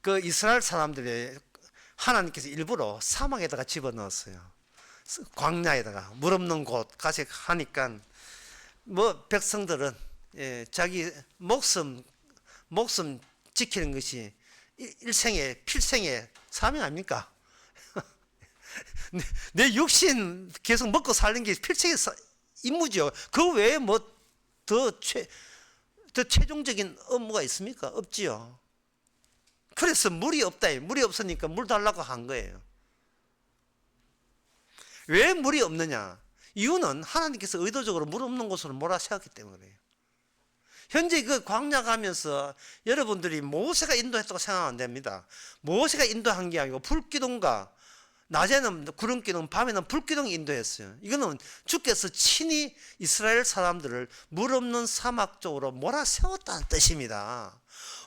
그 이스라엘 사람들이 하나님께서 일부러 사막에다가 집어넣었어요. 광야에다가 물 없는 곳 가서 하니까 뭐 백성들은 자기 목숨 지키는 것이 일생의 필생의 사명 아닙니까? 내 육신 계속 먹고 사는 게 필생의 임무죠. 그 외에 뭐 더 최종적인 업무가 있습니까? 없지요. 그래서 물이 없다. 물이 없으니까 물 달라고 한 거예요. 왜 물이 없느냐? 이유는 하나님께서 의도적으로 물 없는 곳으로 몰아세웠기 때문이에요. 현재 그 광야 가면서 여러분들이 모세가 인도했다고 생각하면 안 됩니다. 모세가 인도한 게 아니고 불기둥과 낮에는 구름기둥, 밤에는 불기둥이 인도했어요. 이거는 주께서 친히 이스라엘 사람들을 물 없는 사막 쪽으로 몰아세웠다는 뜻입니다.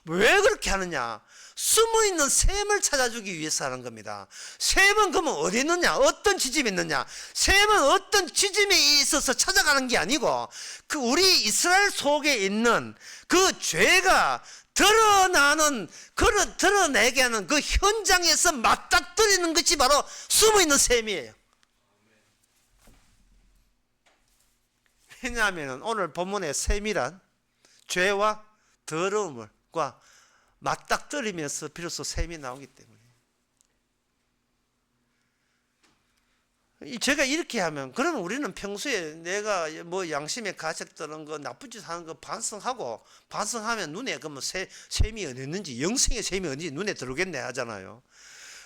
왜 그렇게 하느냐? 숨어있는 셈을 찾아주기 위해서 하는 겁니다. 셈은 그러면 어디 있느냐? 어떤 지점이 있느냐? 셈은 어떤 지점에 있어서 찾아가는 게 아니고 그 우리 이스라엘 속에 있는 그 죄가 드러내게 하는 그 현장에서 맞닥뜨리는 것이 바로 숨어있는 셈이에요. 왜냐하면 오늘 본문의 셈이란 죄와 더러움과 맞닥뜨리면서 비로소 셈이 나오기 때문에, 제가 이렇게 하면, 그러면 우리는 평소에 내가 뭐 양심에 가책되는 거, 나쁜 짓 하는 거 반성하면 눈에 그러면 셈이 어디 있는지, 영생의 셈이 어딘지 눈에 들어오겠네 하잖아요.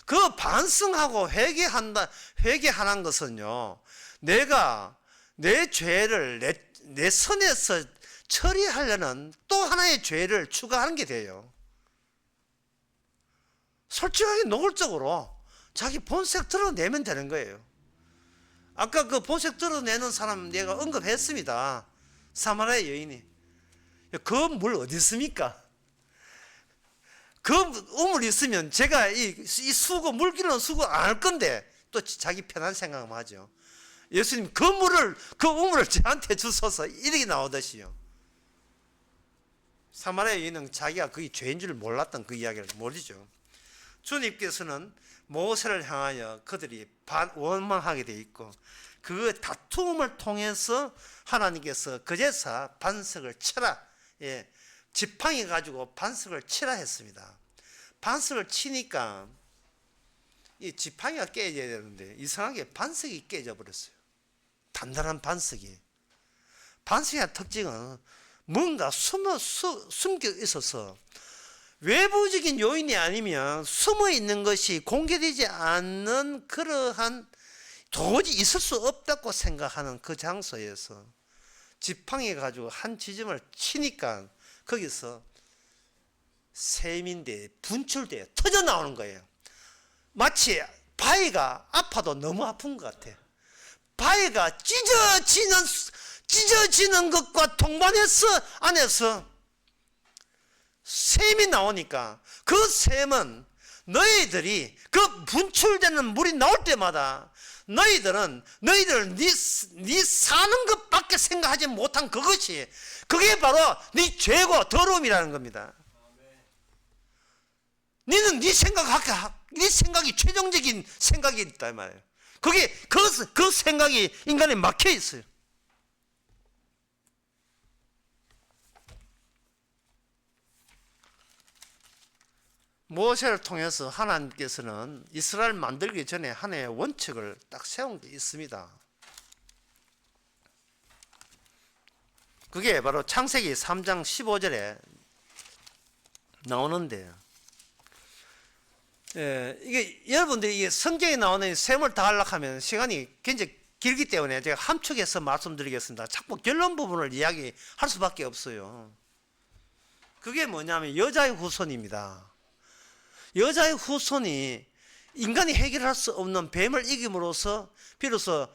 그 반성하고 회개하는 것은요, 내가 내 죄를 내 선에서 처리하려는 또 하나의 죄를 추가하는 게 돼요. 솔직하게 노골적으로 자기 본색 드러내면 되는 거예요. 아까 그 본색 드러내는 사람 내가 언급했습니다. 사마리아 여인이. 그 물 어디 있습니까? 그 우물 있으면 제가 이 수고, 물 기르는 수고 안 할 건데 또 자기 편한 생각만 하죠. 예수님 그 우물을 저한테 주소서, 이렇게 나오듯이요. 사마리아 여인은 자기가 그게 죄인 줄 몰랐던 그 이야기를 모르죠. 주님께서는 모세를 향하여 그들이 원망하게 돼 있고, 그 다툼을 통해서 하나님께서 그제서 반석을 치라, 지팡이 가지고 반석을 치라 했습니다. 반석을 치니까 이 지팡이가 깨져야 되는데 이상하게 반석이 깨져 버렸어요. 단단한 반석이. 반석의 특징은 뭔가 숨겨 있어서 외부적인 요인이 아니면 숨어 있는 것이 공개되지 않는 그러한, 도저히 있을 수 없다고 생각하는 그 장소에서 지팡이 가지고 한 지점을 치니까 거기서 셈인데 분출돼 터져 나오는 거예요. 마치 바위가 아파도 너무 아픈 것 같아. 바위가 찢어지는 것과 동반해서 안에서 셈이 나오니까, 그 셈은 너희들이 그 분출되는 물이 나올 때마다 너희들 네 사는 것밖에 생각하지 못한 그것이, 그게 바로 네 죄고 더러움이라는 겁니다. 너는 네 생각이 최종적인 생각이 있다 말이에요. 그게 그 생각이 인간에 막혀 있어요. 모세를 통해서 하나님께서는 이스라엘 만들기 전에 하나의 원칙을 딱 세운 게 있습니다. 그게 바로 창세기 3장 15절에 나오는데요. 이게 여러분들이 이게 성경에 나오는 셈을 다 하려면 시간이 굉장히 길기 때문에 제가 함축해서 말씀드리겠습니다. 자꾸 결론 부분을 이야기할 수밖에 없어요. 그게 뭐냐면 여자의 후손입니다. 여자의 후손이 인간이 해결할 수 없는 뱀을 이김으로써 비로소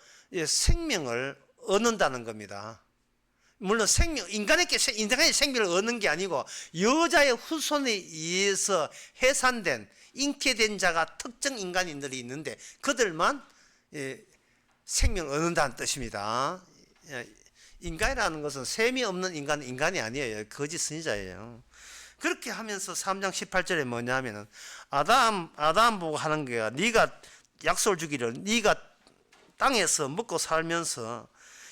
생명을 얻는다는 겁니다. 물론 인간의 생명을 얻는 게 아니고 여자의 후손에 의해서 해산된, 잉태된 자가 특정 인간인들이 있는데 그들만 생명을 얻는다는 뜻입니다. 인간이라는 것은 셈이 없는 인간이 아니에요. 거짓 선지자예요. 그렇게 하면서 3장 18절에 뭐냐면은 아담 보고 하는 거야. 네가 약속을 주기를, 네가 땅에서 먹고 살면서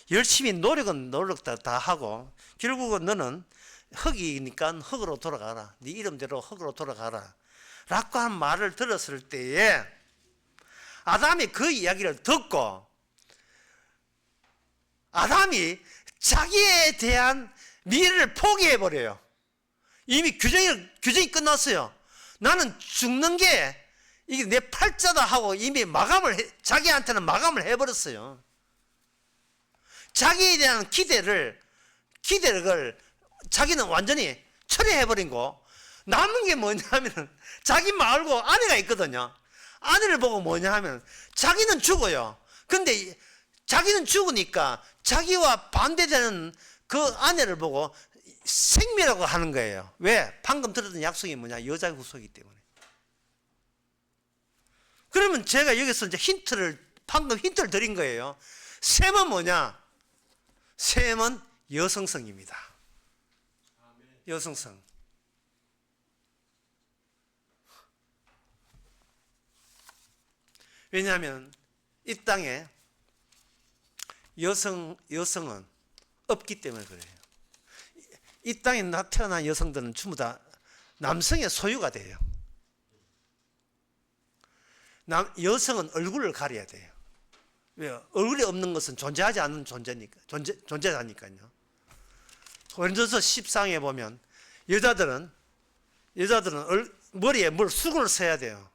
열심히 노력 다 하고 결국은 너는 흙이니까 흙으로 돌아가라. 네 이름대로 흙으로 돌아가라. 라고 한 말을 들었을 때에 아담이 그 이야기를 듣고 아담이 자기에 대한 미래를 포기해버려요. 이미 규정이 끝났어요. 나는 죽는 게 이게 내 팔자다 하고 이미 자기한테는 마감을 해버렸어요. 자기에 대한 기대를 자기는 완전히 철회해버리고 남은 게 뭐냐면 자기 말고 아내가 있거든요. 아내를 보고 뭐냐 하면 자기는 죽어요. 근데 자기는 죽으니까 자기와 반대되는 그 아내를 보고 생미라고 하는 거예요. 왜? 방금 들었던 약속이 뭐냐? 여자의 후손이기 때문에. 그러면 제가 여기서 이제 방금 힌트를 드린 거예요. 셈은 뭐냐? 셈은 여성성입니다. 여성성. 왜냐하면 이 땅에 여성은 없기 때문에 그래요. 이 땅에 태어난 여성들은 전부 다 남성의 소유가 돼요. 여성은 얼굴을 가려야 돼요. 왜요? 얼굴이 없는 것은 존재하지 않는 존재자니까요. 고린도서 10장에 보면 여자들은 머리에 수건을 써야 돼요.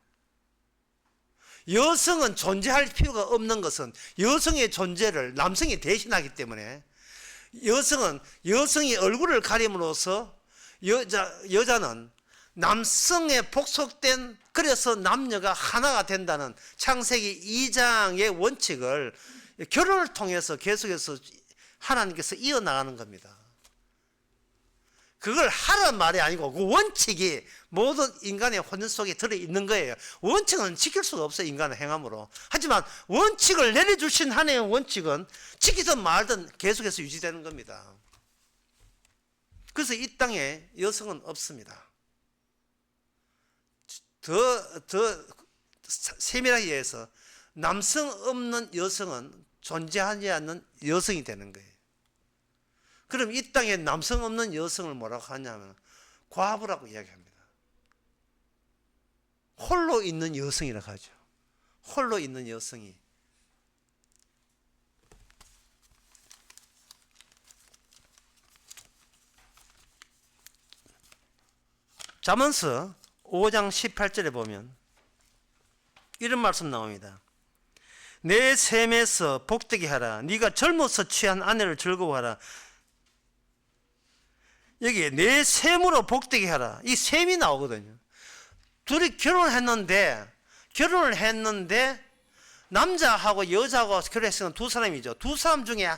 여성은 존재할 필요가 없는 것은 여성의 존재를 남성이 대신하기 때문에 여성이 얼굴을 가림으로써 여자는 남성에 복속된, 그래서 남녀가 하나가 된다는 창세기 2장의 원칙을 결혼을 통해서 계속해서 하나님께서 이어나가는 겁니다. 그걸 하라는 말이 아니고 그 원칙이 모든 인간의 혼연 속에 들어있는 거예요. 원칙은 지킬 수가 없어요, 인간의 행함으로. 하지만 원칙을 내려주신 하나님의 원칙은 지키든 말든 계속해서 유지되는 겁니다. 그래서 이 땅에 여성은 없습니다. 더 세밀하게 얘기해서 남성 없는 여성은 존재하지 않는 여성이 되는 거예요. 그럼 이 땅에 남성 없는 여성을 뭐라고 하냐면 과부라고 이야기합니다. 홀로 있는 여성이라고 하죠. 홀로 있는 여성이. 잠언서 5장 18절에 보면 이런 말씀 나옵니다. 내 셈에서 복되게 하라. 네가 젊어서 취한 아내를 즐거워하라. 여기에 내 셈으로 복되게 하라. 이 셈이 나오거든요. 둘이 결혼을 했는데 남자하고 여자하고 결혼했으면 두 사람이죠. 두 사람 중에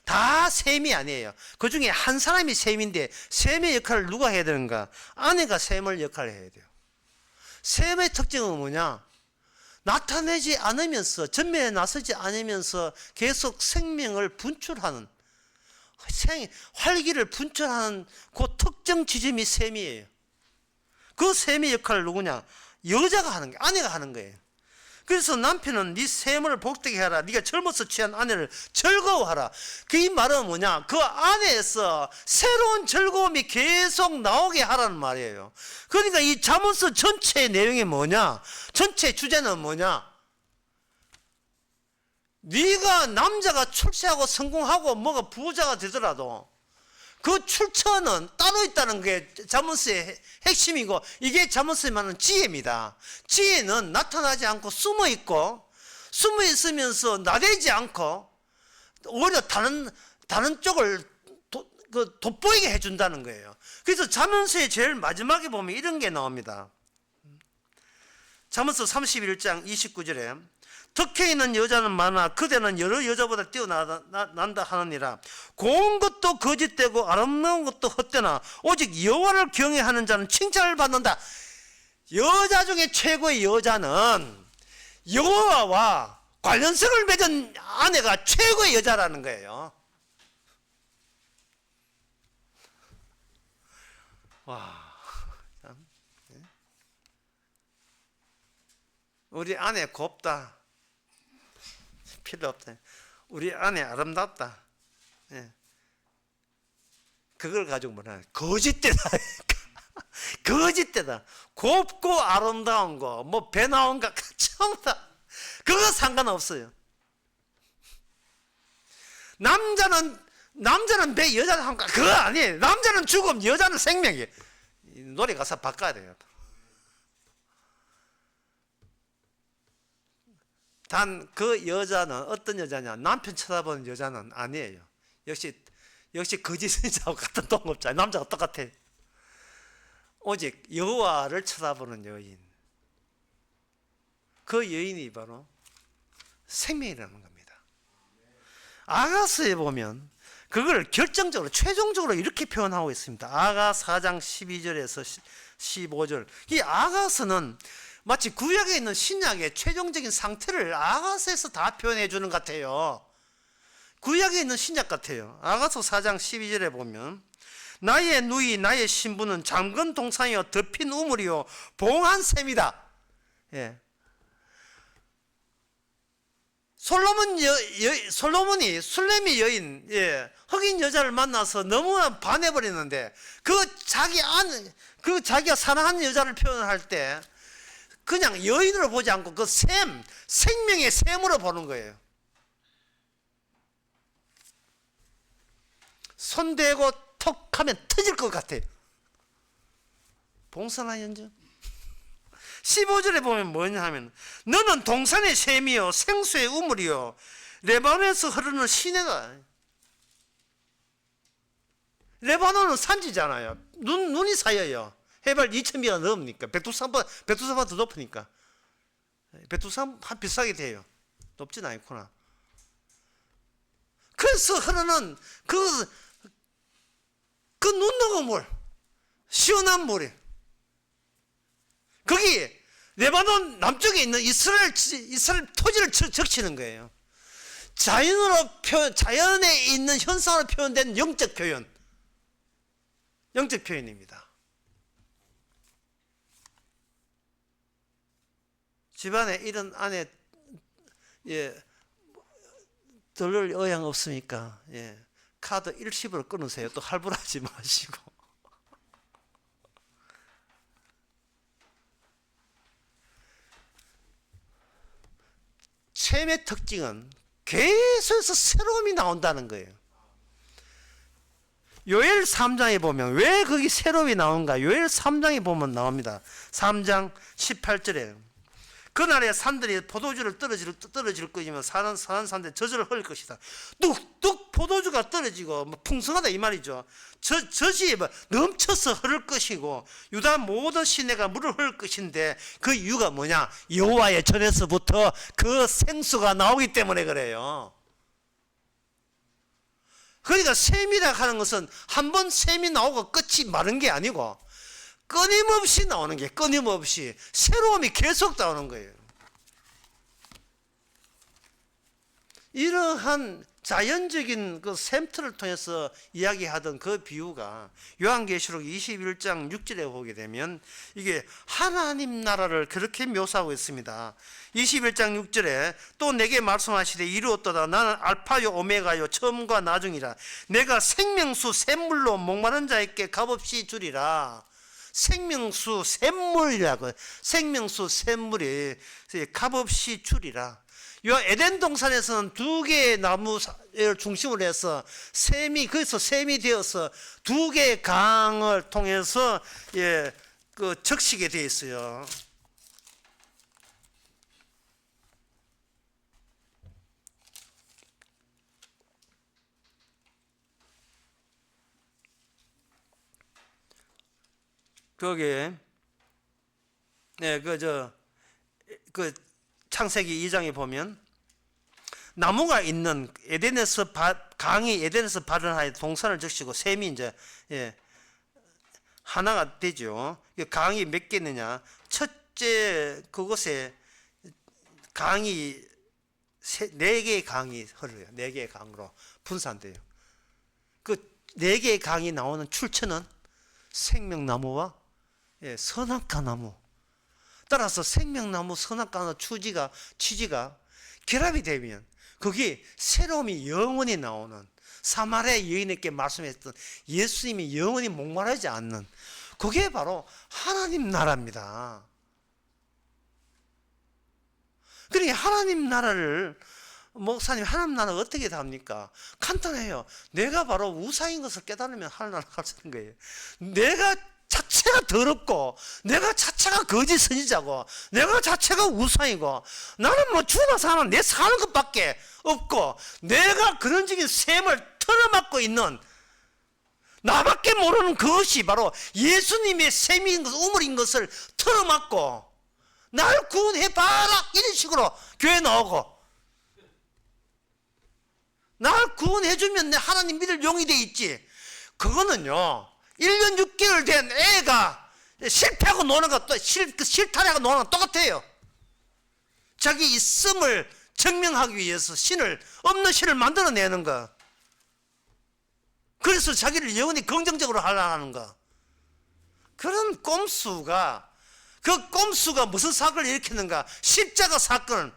다 셈이 아니에요. 그 중에 한 사람이 셈인데 셈의 역할을 누가 해야 되는가? 아내가 셈을 역할을 해야 돼요. 셈의 특징은 뭐냐? 나타내지 않으면서, 전면에 나서지 않으면서 계속 생명을 분출하는, 활기를 분출하는 그 특정 지점이 셈이에요. 그 셈의 역할을 누구냐? 여자가 하는 게, 아내가 하는 거예요. 그래서 남편은 네 셈을 복되게 하라. 네가 젊어서 취한 아내를 즐거워하라. 그 말은 뭐냐? 그 안에서 새로운 즐거움이 계속 나오게 하라는 말이에요. 그러니까 이 잠언서 전체의 내용이 뭐냐? 전체 주제는 뭐냐? 네가 남자가 출세하고 성공하고 뭐가 부자가 되더라도 그 출처는 따로 있다는 게 잠언서의 핵심이고, 이게 잠언서에 말하는 지혜입니다. 지혜는 나타나지 않고 숨어 있으면서 나대지 않고 오히려 다른 쪽을 돋보이게 해준다는 거예요. 그래서 잠언서의 제일 마지막에 보면 이런 게 나옵니다. 잠언서 31장 29절에 덕해 있는 여자는 많아 그대는 여러 여자보다 뛰어난다 하느니라. 고운 것도 거짓되고 아름다운 것도 헛되나 오직 여호와를 경외하는 자는 칭찬을 받는다. 여자 중에 최고의 여자는 여호와와 관련성을 맺은 아내가 최고의 여자라는 거예요. 와, 참. 우리 아내 곱다, 필요 없다. 우리 아내 아름답다. 예. 그걸 가지고 뭐라 거짓되다. 거짓되다. 곱고 아름다운 거, 뭐 배 나온 거 전부 다 그거 상관없어요. 남자는 배, 여자는 한가 그거 아니에요. 남자는 죽음, 여자는 생명이에요. 노래 가사 바꿔야 돼요. 단 그 여자는 어떤 여자냐? 남편 쳐다보는 여자는 아니에요. 역시 거짓은 자하고 같은 동업자. 남자가 똑같아. 오직 여호와를 쳐다보는 여인. 그 여인이 바로 생명이라는 겁니다. 아가서에 보면 그걸 결정적으로 최종적으로 이렇게 표현하고 있습니다. 아가 4장 12절에서 15절. 이 아가서는 마치 구약에 있는 신약의 최종적인 상태를 아가서에서 다 표현해 주는 것 같아요. 구약에 있는 신약 같아요. 아가서 4장 12절에 보면 나의 누이 나의 신부는 잠근 동산이요 덮인 우물이요 봉한 샘이다. 예. 솔로몬이 술레미 여인, 흑인 여자를 만나서 너무나 반해버리는데 그 자기가 사랑하는 여자를 표현할 때 그냥 여인으로 보지 않고 그 생명의 샘으로 보는 거예요. 손대고 톡 하면 터질 것 같아요. 봉선화 연주 15절에 보면 뭐냐 하면 너는 동산의 샘이요 생수의 우물이요 레바논에서 흐르는 시내다. 레바논은 산지잖아요. 눈이 쌓여요. 해발 2000미가 넘으니까 백두산보다 더 높으니까 백두산 한 비슷하게 돼요. 높진 않구나. 그래서 흐르는 그 눈 녹은 물, 시원한 물이 거기 레바논 남쪽에 있는 이스라엘 토지를 적시는 거예요. 자연에 있는 현상으로 표현된 영적 표현입니다. 집안에 이런 안에 들을 의향 없으니까 카드 일시불로 끊으세요. 또 할부하지 마시고. 샘의 특징은 계속해서 새로움이 나온다는 거예요. 요엘 3장에 보면 왜 거기 새로움이 나온가? 요엘 3장에 보면 나옵니다. 3장 18절에 그날에 산들이 포도주를 떨어질 것이며 사는 산들이 젖을 흘릴 것이다. 뚝뚝 포도주가 떨어지고 풍성하다 이 말이죠. 젖이 넘쳐서 흐를 것이고 유다 모든 시내가 물을 흐를 것인데 그 이유가 뭐냐? 여호와의 전에서부터 그 생수가 나오기 때문에 그래요. 그러니까 샘이라 하는 것은 한번 샘이 나오고 끝이 마른 게 아니고 끊임없이 나오는 게 끊임없이 새로움이 계속 나오는 거예요. 이러한 자연적인 그 샘틀을 통해서 이야기하던 그 비유가 요한계시록 21장 6절에 보게 되면 이게 하나님 나라를 그렇게 묘사하고 있습니다. 21장 6절에 또 내게 말씀하시되 이루었도다 나는 알파요 오메가요 처음과 나중이라 내가 생명수 샘물로 목마른 자에게 값없이 주리라. 생명수 샘물이라고 생명수 샘물이 값없이 주리라. 요 에덴 동산에서는 두 개의 나무를 중심으로 해서 거기서 샘이 되어서 두 개의 강을 통해서 적시게 되어 있어요. 거기에 창세기 2장에 보면 나무가 있는 강이 에덴에서 발현하여 동산을 적시고 샘이 이제 하나가 되죠. 강이 몇 개 있느냐? 첫째 그곳에 강이 4개의 강이 흐르요. 4개의 강으로 분산돼요. 그 4개의 강이 나오는 출처는 생명나무와 선악과나무. 따라서 생명나무, 선악과나무 취지가 결합이 되면 거기 새로움이 영원히 나오는 사마리아 여인에게 말씀했던 예수님이 영원히 목마르지 않는 그게 바로 하나님 나라입니다. 그러니까 하나님 나라를 목사님 하나님 나라 어떻게 답니까? 간단해요. 내가 바로 우상인 것을 깨달으면 하나님 나라 갈 수 있는 거예요. 내가 자체가 더럽고 내가 자체가 거짓 선지자고 내가 자체가 우상이고 나는 죽어나 사나 내 사는 것밖에 없고 내가 그런 적인 샘을 틀어막고 있는 나밖에 모르는 그것이 바로 예수님의 샘인 것, 우물인 것을 틀어막고 날 구원해봐라 이런 식으로 교회 나오고 날 구원해주면 내 하나님 믿을 용이 돼 있지. 그거는요 1년 6개월 된 애가 실패하고 노는 것, 실타래하고 노는 것 똑같아요. 자기 있음을 증명하기 위해서 없는 신을 만들어내는 거. 그래서 자기를 영원히 긍정적으로 하려는 거. 그런 꼼수가 무슨 사건을 일으키는가? 십자가 사건을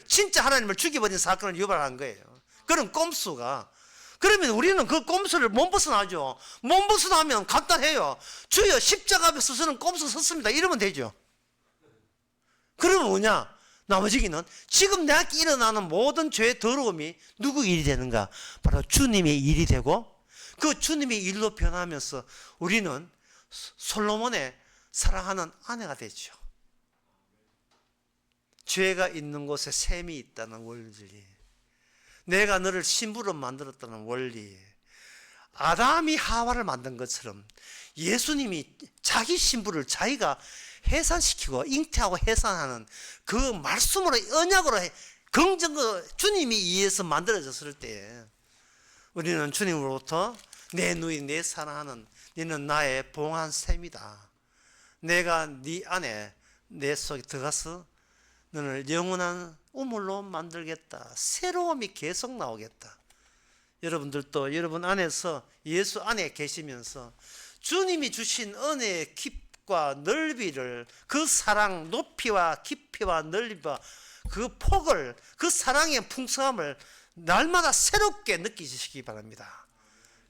진짜 하나님을 죽여버린 사건을 유발한 거예요. 그런 꼼수가. 그러면 우리는 그 꼼수를 못 벗어나죠. 못 벗어나면 간단해요. 주여 십자가 앞에서 저는 꼼수 섰습니다. 이러면 되죠. 그러면 뭐냐? 나머지기는 지금 내가 일어나는 모든 죄의 더러움이 누구 일이 되는가? 바로 주님의 일이 되고 그 주님의 일로 변하면서 우리는 솔로몬의 사랑하는 아내가 되죠. 죄가 있는 곳에 샘이 있다는 원리, 내가 너를 신부로 만들었다는 원리, 아담이 하와를 만든 것처럼 예수님이 자기 신부를 자기가 해산시키고 잉태하고 해산하는 그 말씀으로 언약으로 긍정거 주님이 이해해서 만들어졌을 때에 우리는 주님으로부터 내 누이 내 사랑하는 너는 나의 봉한 샘이다. 내가 네 안에 내 속에 들어가서 너를 영원한 우물로 만들겠다. 새로움이 계속 나오겠다. 여러분들도 여러분 안에서 예수 안에 계시면서 주님이 주신 은혜의 깊과 넓이를, 그 사랑 높이와 깊이와 넓이와 그 폭을, 그 사랑의 풍성함을 날마다 새롭게 느끼시기 바랍니다.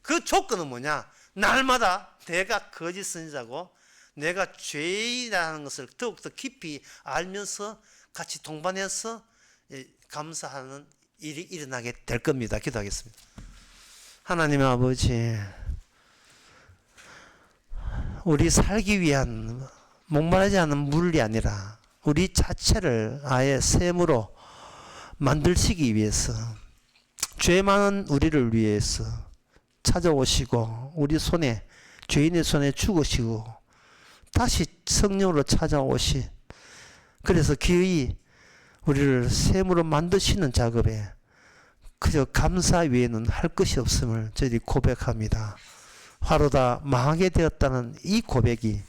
그 조건은 뭐냐? 날마다 내가 거짓 선지자고 내가 죄인이라는 것을 더욱더 깊이 알면서 같이 동반해서 감사하는 일이 일어나게 될 겁니다. 기도하겠습니다. 하나님 아버지, 우리 살기 위한 목마르지 않은 물이 아니라 우리 자체를 아예 샘으로 만들시기 위해서 죄 많은 우리를 위해서 찾아오시고 우리 손에, 죄인의 손에 죽으시고 다시 성령으로 찾아오신, 그래서 기어이 우리를 샘으로 만드시는 작업에 그저 감사 외에는 할 것이 없음을 저희들이 고백합니다. 화로다 망하게 되었다는 이 고백이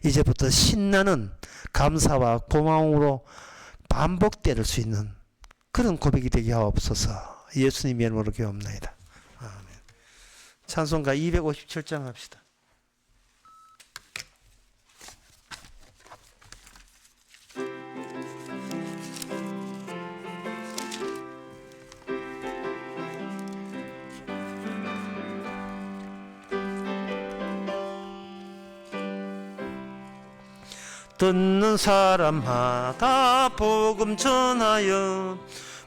이제부터 신나는 감사와 고마움으로 반복될 수 있는 그런 고백이 되게 하옵소서. 예수님의 이름으로 기도합나이다. 아멘. 찬송가 257장 합시다. 듣는 사람마다 복음 전하여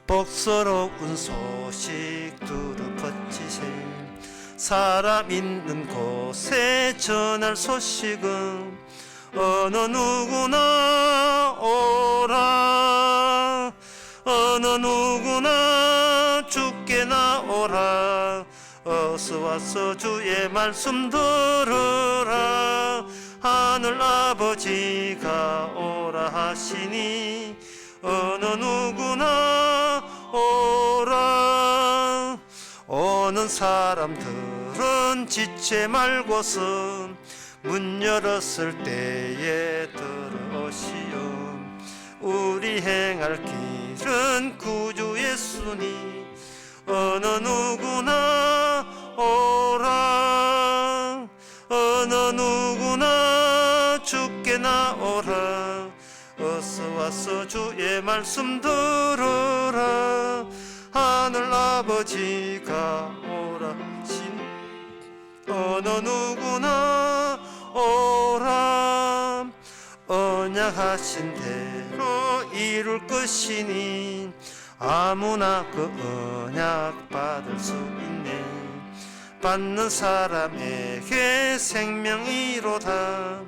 복스러운 소식 들어 퍼지세. 사람 있는 곳에 전할 소식은 어느 누구나 오라. 어느 누구나 주께 나오라. 어서 와서 주의 말씀 들으라. 하늘 아버지가 오라 하시니 어느 누구나 오라. 오는 사람들은 지체 말고서 문 열었을 때에 들어오시오. 우리 행할 길은 구주 예수니 어느 누구나 오라. 어느 누구나 주께 나오라. 어서 와서 주의 말씀 들으라. 하늘 아버지가 오라 하신 어느 누구나 오라. 언약하신 대로 이룰 것이니 아무나 그 언약 받을 수 있네. 받는 사람에게 생명이로다.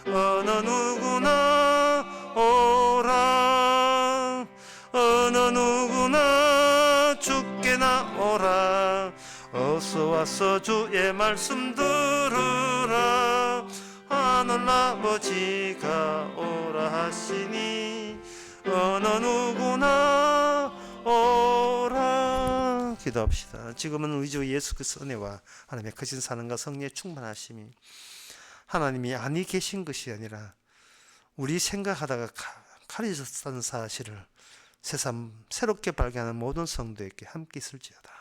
어느 누구나 오라. 어느 누구나 주께 나오라. 어서 와서 주의 말씀 들으라. 하늘 아버지가 오라 하시니 어느 누구나 오라. 기도합시다. 지금은 우리 주 예수 그리스도의 은혜와 하나님의 크신 사랑과 성령의 충만하심이 하나님이 아니 계신 것이 아니라 우리 생각하다가 가려졌다는 사실을 새삼 새롭게 발견하는 모든 성도에게 함께 있을지어다.